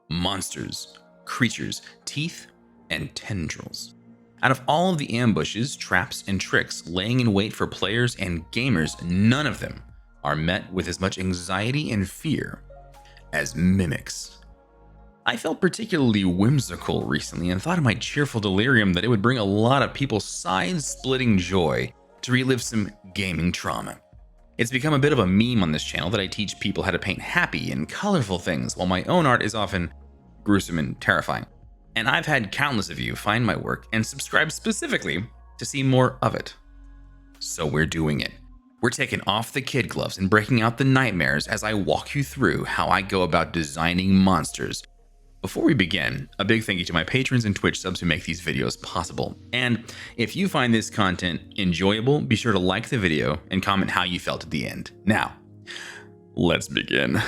monsters, creatures, teeth, and tendrils. Out of all of the ambushes, traps, and tricks laying in wait for players and gamers, none of them are met with as much anxiety and fear as mimics. I felt particularly whimsical recently and thought in my cheerful delirium that it would bring a lot of people side-splitting joy to relive some gaming trauma. It's become a bit of a meme on this channel that I teach people how to paint happy and colorful things, while my own art is often gruesome and terrifying. And I've had countless of you find my work and subscribe specifically to see more of it. So we're doing it. We're taking off the kid gloves and breaking out the nightmares as I walk you through how I go about designing monsters. Before we begin, a big thank you to my patrons and Twitch subs who make these videos possible. And if you find this content enjoyable, be sure to like the video and comment how you felt at the end. Now, let's begin.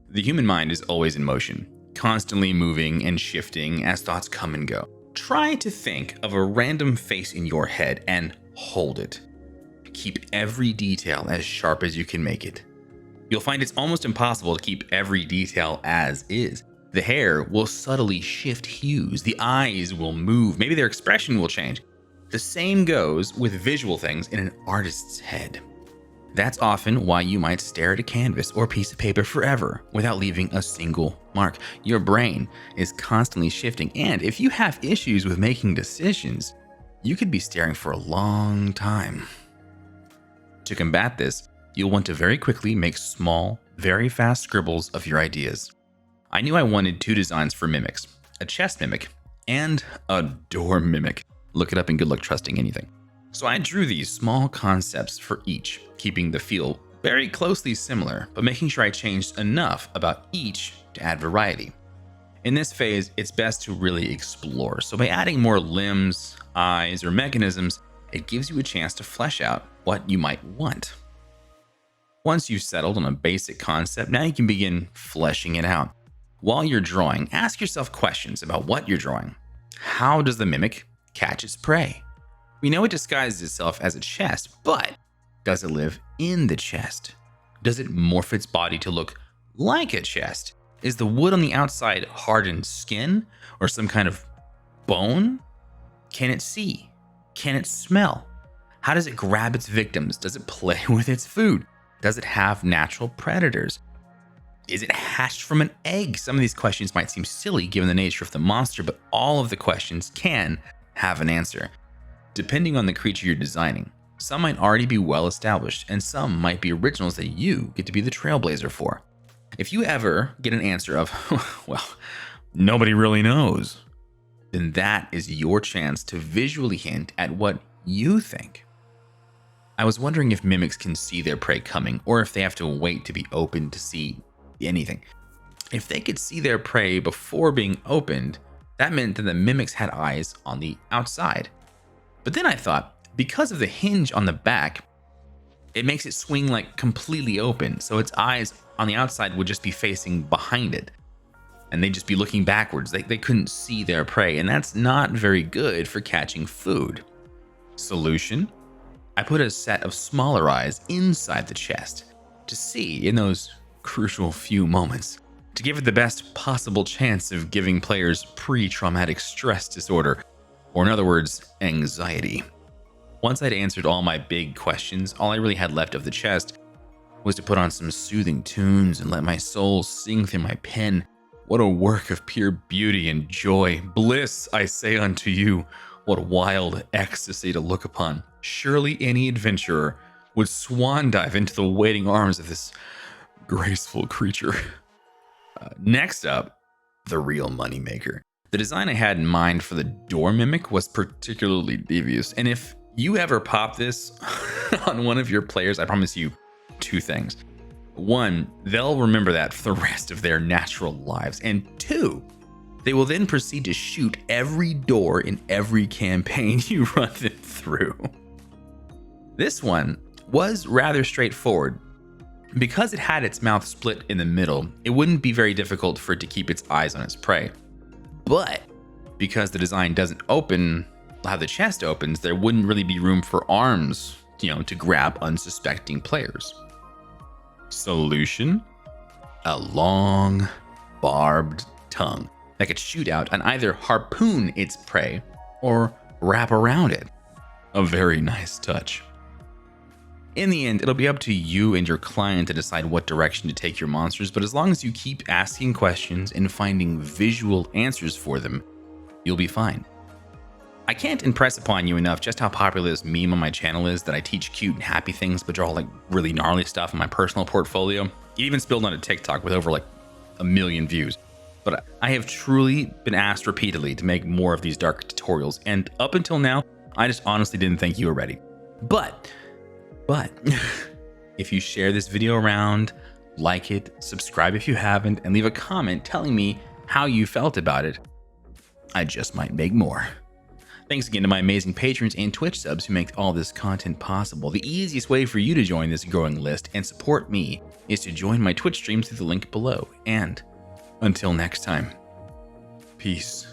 The human mind is always in motion, constantly moving and shifting as thoughts come and go. Try to think of a random face in your head and hold it. Keep every detail as sharp as you can make it. You'll find it's almost impossible to keep every detail as is. The hair will subtly shift hues, the eyes will move, maybe their expression will change. The same goes with visual things in an artist's head. That's often why you might stare at a canvas or piece of paper forever without leaving a single mark. Your brain is constantly shifting, and if you have issues with making decisions, you could be staring for a long time. To combat this, you'll want to very quickly make small, very fast scribbles of your ideas. I knew I wanted two designs for mimics, a chest mimic and a door mimic. Look it up and good luck trusting anything. So I drew these small concepts for each, keeping the feel very closely similar, but making sure I changed enough about each to add variety. In this phase, it's best to really explore. So by adding more limbs, eyes, or mechanisms, it gives you a chance to flesh out what you might want. Once you've settled on a basic concept, now you can begin fleshing it out. While you're drawing, ask yourself questions about what you're drawing. How does the mimic catch its prey? We know it disguises itself as a chest, but does it live in the chest? Does it morph its body to look like a chest? Is the wood on the outside hardened skin or some kind of bone? Can it see? Can it smell? How does it grab its victims? Does it play with its food? Does it have natural predators? Is it hatched from an egg? Some of these questions might seem silly given the nature of the monster, but all of the questions can have an answer. Depending on the creature you're designing, some might already be well established, and some might be originals that you get to be the trailblazer for. If you ever get an answer of, well, nobody really knows, then that is your chance to visually hint at what you think. I was wondering if mimics can see their prey coming, or if they have to wait to be opened to see anything. If they could see their prey before being opened, that meant that the mimics had eyes on the outside. But then I thought, because of the hinge on the back, it makes it swing like completely open, so its eyes on the outside would just be facing behind it, and they'd just be looking backwards. They couldn't see their prey, and that's not very good for catching food. Solution? I put a set of smaller eyes inside the chest to see in those crucial few moments, to give it the best possible chance of giving players pre-traumatic stress disorder, or in other words, anxiety. Once I'd answered all my big questions, all I really had left of the chest was to put on some soothing tunes and let my soul sing through my pen. What a work of pure beauty and joy. Bliss, I say unto you. What wild ecstasy to look upon. Surely any adventurer would swan dive into the waiting arms of this graceful creature. Next up, the real moneymaker. The design I had in mind for the door mimic was particularly devious, and if you ever pop this on one of your players, I promise you two things. One, they'll remember that for the rest of their natural lives, and two, they will then proceed to shoot every door in every campaign you run them through. This one was rather straightforward. Because it had its mouth split in the middle, it wouldn't be very difficult for it to keep its eyes on its prey. But because the design doesn't open how the chest opens, there wouldn't really be room for arms, to grab unsuspecting players. Solution? A long barbed tongue that could shoot out and either harpoon its prey or wrap around it. A very nice touch. In the end, it'll be up to you and your client to decide what direction to take your monsters, but as long as you keep asking questions and finding visual answers for them, you'll be fine. I can't impress upon you enough just how popular this meme on my channel is that I teach cute and happy things but draw like really gnarly stuff in my personal portfolio. It even spilled onto TikTok with over like 1 million views. But I have truly been asked repeatedly to make more of these dark tutorials, and up until now, I just honestly didn't think you were ready. But if you share this video around, like it, subscribe if you haven't, and leave a comment telling me how you felt about it, I just might make more. Thanks again to my amazing patrons and Twitch subs who make all this content possible. The easiest way for you to join this growing list and support me is to join my Twitch streams through the link below. And until next time, peace.